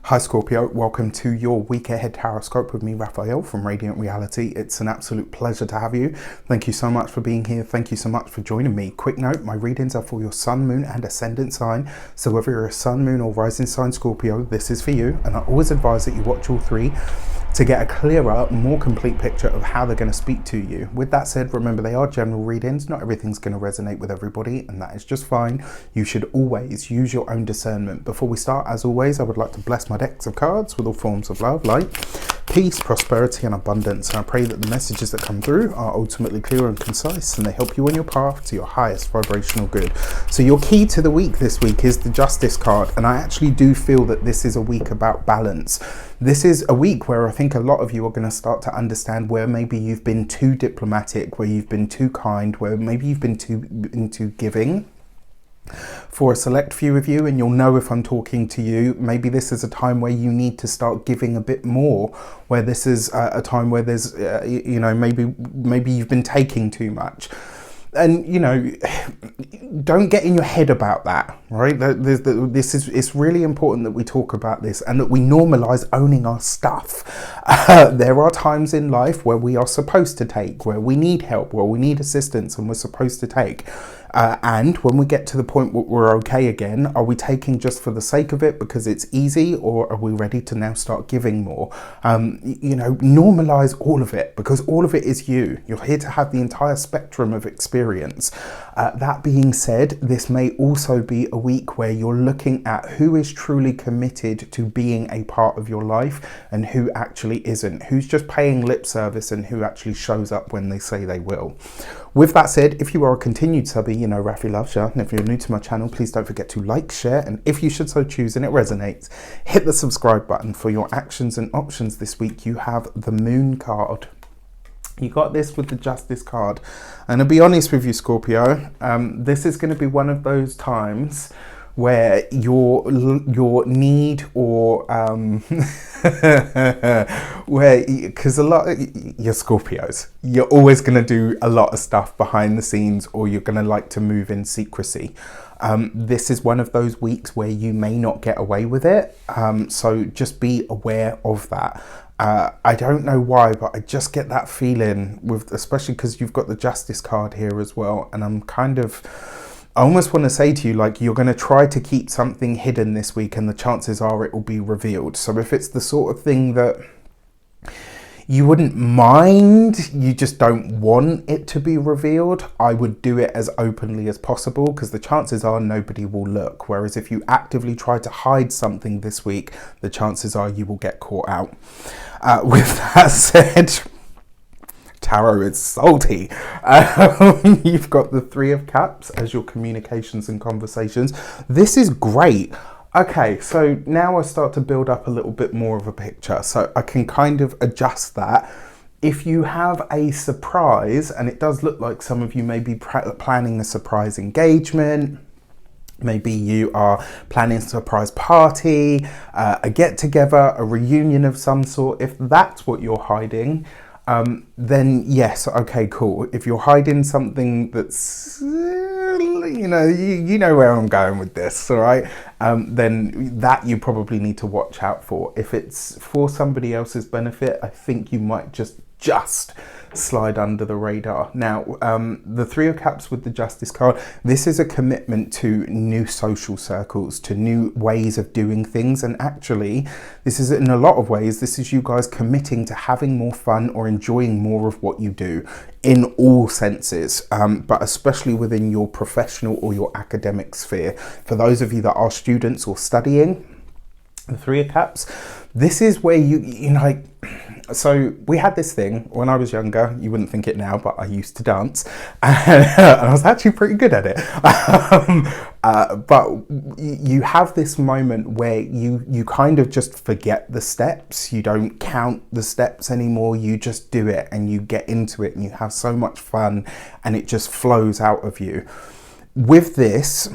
Hi Scorpio, welcome to your week ahead tarot with me, Raphael from Radiant Reality. It's an absolute pleasure to have you. Thank you so much for being here. Thank you so much for joining me. Quick note, my readings are for your sun, moon and ascendant sign. So whether you're a sun, moon or rising sign Scorpio, this is for you. And I always advise that you watch all three to get a clearer, more complete picture of how they're going to speak to you. With that said, remember they are general readings. Not everything's going to resonate with everybody, and that is just fine. You should always use your own discernment. Before we start, as always, I would like to bless my decks of cards with all forms of love, light, peace, prosperity and abundance. And I pray that the messages that come through are ultimately clear and concise, and they help you on your path to your highest vibrational good. So your key to the week this week is the Justice card, and I actually do feel that this is a week about balance. This is a week where I think a lot of you are going to start to understand where maybe you've been too diplomatic, where you've been too kind, where maybe you've been too giving for a select few of you, and you'll know if I'm talking to you. Maybe this is a time where you need to start giving a bit more, where this is a time where there's you know, maybe you've been taking too much. And you know, don't get in your head about that, right? It's really important that we talk about this and that we normalize owning our stuff. There are times in life where we are supposed to take, where we need help, where we need assistance, and we're supposed to take. And when we get to the point where we're okay again, are we taking just for the sake of it because it's easy, or are we ready to now start giving more? You know, normalize all of it, because all of it is you. You're here to have the entire spectrum of experience. That being said, this may also be a week where you're looking at who is truly committed to being a part of your life and who actually isn't, who's just paying lip service and who actually shows up when they say they will. With that said, if you are a continued subby, you know Rafi loves you. And if you're new to my channel, please don't forget to like, share, and if you should so choose and it resonates, hit the subscribe button. For your actions and options this week, you have the Moon card. You got this with the Justice card. And to be honest with you, Scorpio, this is going to be one of those times where your need, or where, because a lot of you're Scorpios, you're always going to do a lot of stuff behind the scenes, or you're going to like to move in secrecy. This is one of those weeks where you may not get away with it, so just be aware of that. I don't know why, but I just get that feeling with, especially because you've got the Justice card here as well, and I almost want to say to you, like, you're going to try to keep something hidden this week, and the chances are it will be revealed. So if it's the sort of thing that you wouldn't mind, you just don't want it to be revealed, I would do it as openly as possible, because the chances are nobody will look. Whereas if you actively try to hide something this week, the chances are you will get caught out. With that said, tarot is salty. You've got the Three of Cups as your communications and conversations. This is great. Okay, so now I start to build up a little bit more of a picture, so I can kind of adjust that. If you have a surprise, and it does look like some of you may be planning a surprise engagement, maybe you are planning a surprise party, a get-together, a reunion of some sort. If that's what you're hiding, then yes, okay, cool. If you're hiding something that's, you know where I'm going with this, all right, then that you probably need to watch out for. If it's for somebody else's benefit, I think you might just slide under the radar. Now, the Three of Cups with the Justice card, this is a commitment to new social circles, to new ways of doing things. And actually, this is, in a lot of ways, this is you guys committing to having more fun or enjoying more of what you do in all senses, but especially within your professional or your academic sphere. For those of you that are students or studying, the Three of Cups, this is where you know, like, so we had this thing when I was younger. You wouldn't think it now, but I used to dance, and I was actually pretty good at it. But you have this moment where you kind of just forget the steps. You don't count the steps anymore. You just do it, and you get into it, and you have so much fun, and it just flows out of you. With this,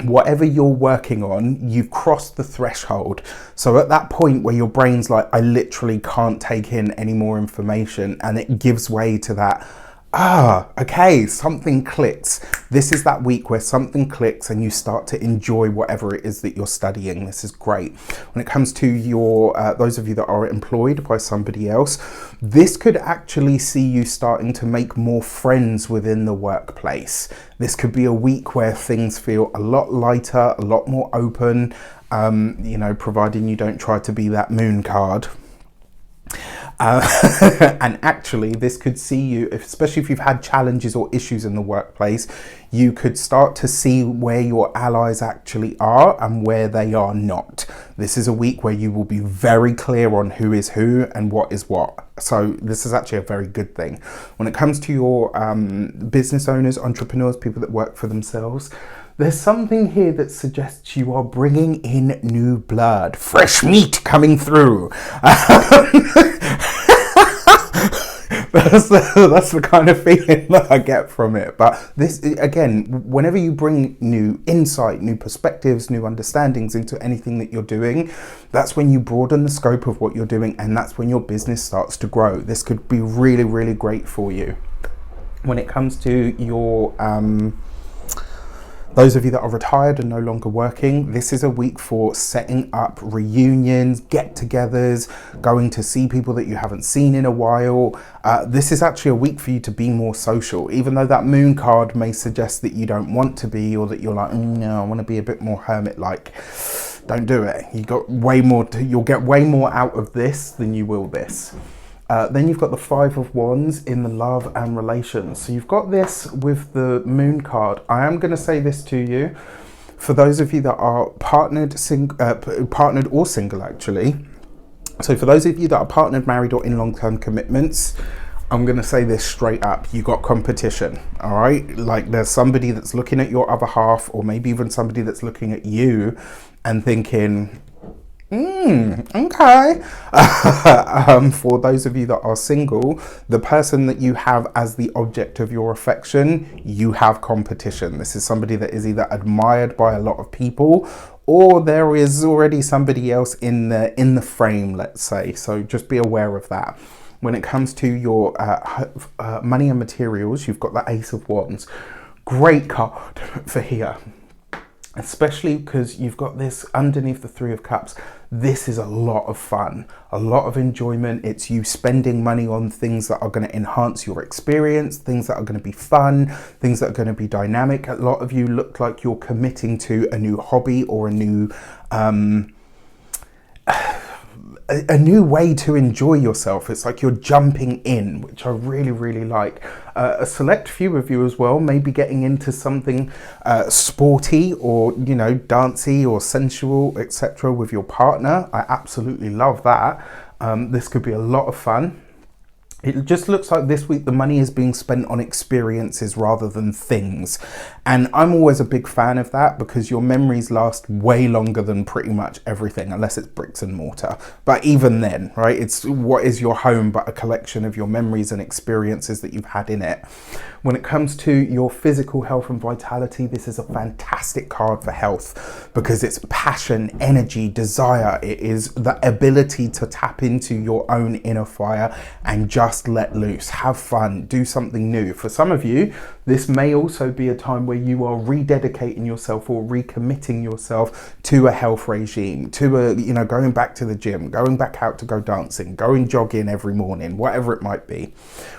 whatever you're working on, you've crossed the threshold. So at that point where your brain's like, I literally can't take in any more information, and it gives way to that, Okay, something clicks. This is that week where something clicks and you start to enjoy whatever it is that you're studying. This is great. When it comes to your, those of you that are employed by somebody else, this could actually see you starting to make more friends within the workplace. This could be a week where things feel a lot lighter, a lot more open, you know, providing you don't try to be that moon card. And actually this could see you, especially if you've had challenges or issues in the workplace, you could start to see where your allies actually are and where they are not. This is a week where you will be very clear on who is who and what is what. So this is actually a very good thing. When it comes to your business owners, entrepreneurs, people that work for themselves, there's something here that suggests you are bringing in new blood, fresh meat coming through. That's the kind of feeling that I get from it. But this, again, whenever you bring new insight, new perspectives, new understandings into anything that you're doing, that's when you broaden the scope of what you're doing, and that's when your business starts to grow. This could be really, really great for you. When it comes to your those of you that are retired and no longer working, this is a week for setting up reunions, get-togethers, going to see people that you haven't seen in a while. This is actually a week for you to be more social, even though that moon card may suggest that you don't want to be, or that you're like, no, I want to be a bit more hermit-like. Don't do it. You'll get way more out of this than you will this. Then you've got the Five of Wands in the love and relations. So you've got this with the moon card. I am going to say this to you. For those of you that are partnered or single, actually. So for those of you that are partnered, married, or in long-term commitments, I'm going to say this straight up. You got competition, all right? Like there's somebody that's looking at your other half, or maybe even somebody that's looking at you and thinking, okay. For those of you that are single, the person that you have as the object of your affection, you have competition. This is somebody that is either admired by a lot of people, or there is already somebody else in the frame, let's say. So just be aware of that. When it comes to your money and materials, you've got the Ace of Wands. Great card for here. Especially because you've got this underneath the Three of Cups. This is a lot of fun, a lot of enjoyment. It's you spending money on things that are going to enhance your experience, things that are going to be fun, things that are going to be dynamic. A lot of you look like you're committing to a new hobby or a new way to enjoy yourself. It's like you're jumping in, which I really, really like. A select few of you as well may be getting into something sporty, or, you know, dancey or sensual, etc. with your partner. I absolutely love that. This could be a lot of fun. It just looks like this week the money is being spent on experiences rather than things. And I'm always a big fan of that, because your memories last way longer than pretty much everything, unless it's bricks and mortar. But even then, right, it's what is your home but a collection of your memories and experiences that you've had in it. When it comes to your physical health and vitality, this is a fantastic card for health, because it's passion, energy, desire. It is the ability to tap into your own inner fire and just let loose, have fun, do something new. For some of you, this may also be a time where you are rededicating yourself or recommitting yourself to a health regime, to a, you know, going back to the gym, going back out to go dancing, going jogging every morning, whatever it might be.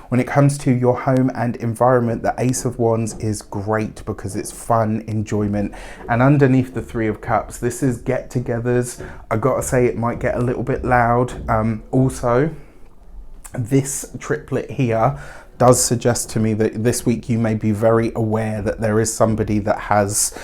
When it comes to your home and environment, the Ace of Wands is great because it's fun, enjoyment. And underneath the Three of Cups, this is get-togethers. I gotta say, it might get a little bit loud. Also, this triplet here does suggest to me that this week you may be very aware that there is somebody that has,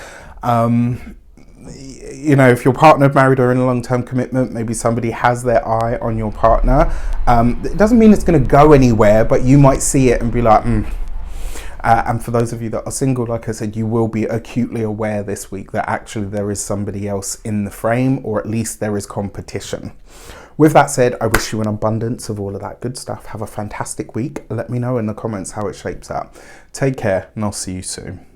you know, if you're partnered, married, or in a long-term commitment, maybe somebody has their eye on your partner. It doesn't mean it's going to go anywhere, but you might see it and be like, and for those of you that are single, like I said, you will be acutely aware this week that actually there is somebody else in the frame, or at least there is competition. With that said, I wish you an abundance of all of that good stuff. Have a fantastic week. Let me know in the comments how it shapes up. Take care, and I'll see you soon.